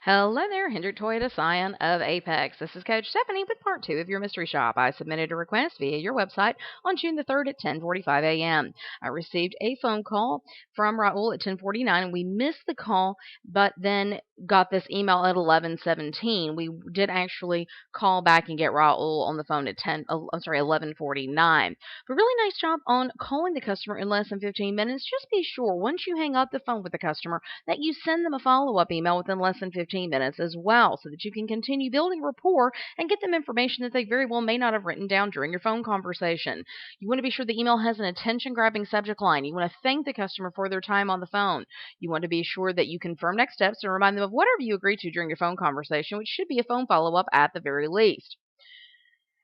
Hello there, Hendrick Toyota Scion of Apex. This is Coach Stephanie with part 2 of your mystery shop. I submitted a request via your website on June the 3rd at 10:45 a.m. I received a phone call from Raul at 10:49, and we missed the call, but then got this email at 11:17. We did actually call back and get Raul on the phone at 11:49. But really nice job on calling the customer in less than 15 minutes. Just be sure once you hang up the phone with the customer that you send them a follow-up email within less than 15 minutes as well, so that you can continue building rapport and get them information that they very well may not have written down during your phone conversation. You want to be sure the email has an attention-grabbing subject line. You want to thank the customer for their time on the phone. You want to be sure that you confirm next steps and remind them of whatever you agreed to during your phone conversation, which should be a phone follow-up at the very least.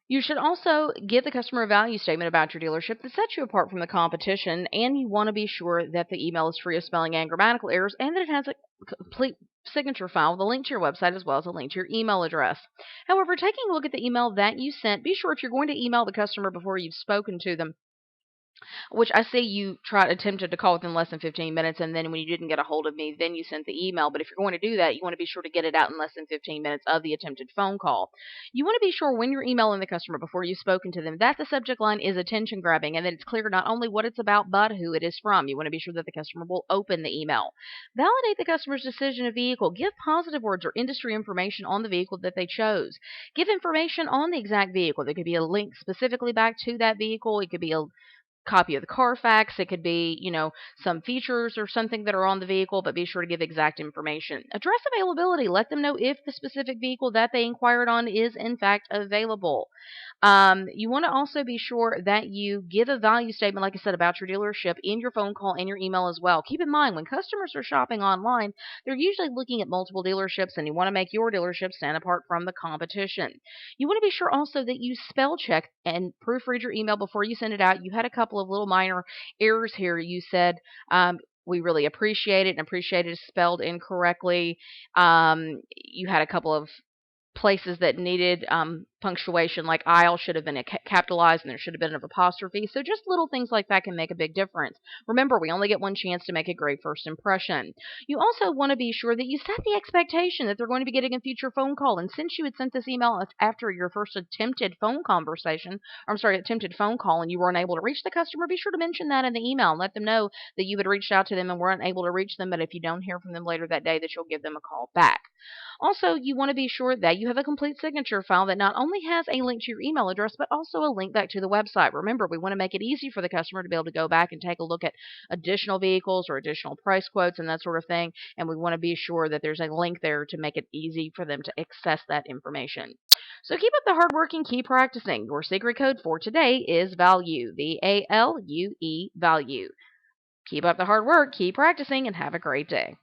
You should also give the customer a value statement about your dealership that sets you apart from the competition, and you want to be sure that the email is free of spelling and grammatical errors and that it has a complete signature file with a link to your website as well as a link to your email address. However, taking a look at the email that you sent, be sure if you're going to email the customer before you've spoken to them, which I see you attempted to call within less than 15 minutes, and then when you didn't get a hold of me, then you sent the email. But if you're going to do that, you want to be sure to get it out in less than 15 minutes of the attempted phone call. You want to be sure when you're emailing the customer before you've spoken to them that the subject line is attention grabbing and that it's clear not only what it's about but who it is from. You want to be sure that the customer will open the email. Validate the customer's decision of vehicle. Give positive words or industry information on the vehicle that they chose. Give information on the exact vehicle. There could be a link specifically back to that vehicle. It could be a copy of the Carfax. It could be, some features or something that are on the vehicle, but be sure to give exact information. Address availability. Let them know if the specific vehicle that they inquired on is in fact available. You want to also be sure that you give a value statement, like I said, about your dealership in your phone call and your email as well. Keep in mind, when customers are shopping online, they're usually looking at multiple dealerships, and you want to make your dealership stand apart from the competition. You want to be sure also that you spell check and proofread your email before you send it out. You had a couple of little minor errors here. You said, we really appreciate it, and appreciate it is spelled incorrectly. You had a couple of places that needed punctuation, like aisle should have been capitalized and there should have been an apostrophe. So just little things like that can make a big difference. Remember, we only get one chance to make a great first impression. You also want to be sure that you set the expectation that they're going to be getting a future phone call. And since you had sent this email after your first attempted phone call, and you were unable to reach the customer, be sure to mention that in the email and let them know that you had reached out to them and were unable to reach them. But if you don't hear from them later that day, that you'll give them a call back. Also, you want to be sure that you have a complete signature file that not only has a link to your email address, but also a link back to the website. Remember, we want to make it easy for the customer to be able to go back and take a look at additional vehicles or additional price quotes and that sort of thing. And we want to be sure that there's a link there to make it easy for them to access that information. So keep up the hard work and keep practicing. Your secret code for today is VALUE, VALUE, value. Keep up the hard work, keep practicing, and have a great day.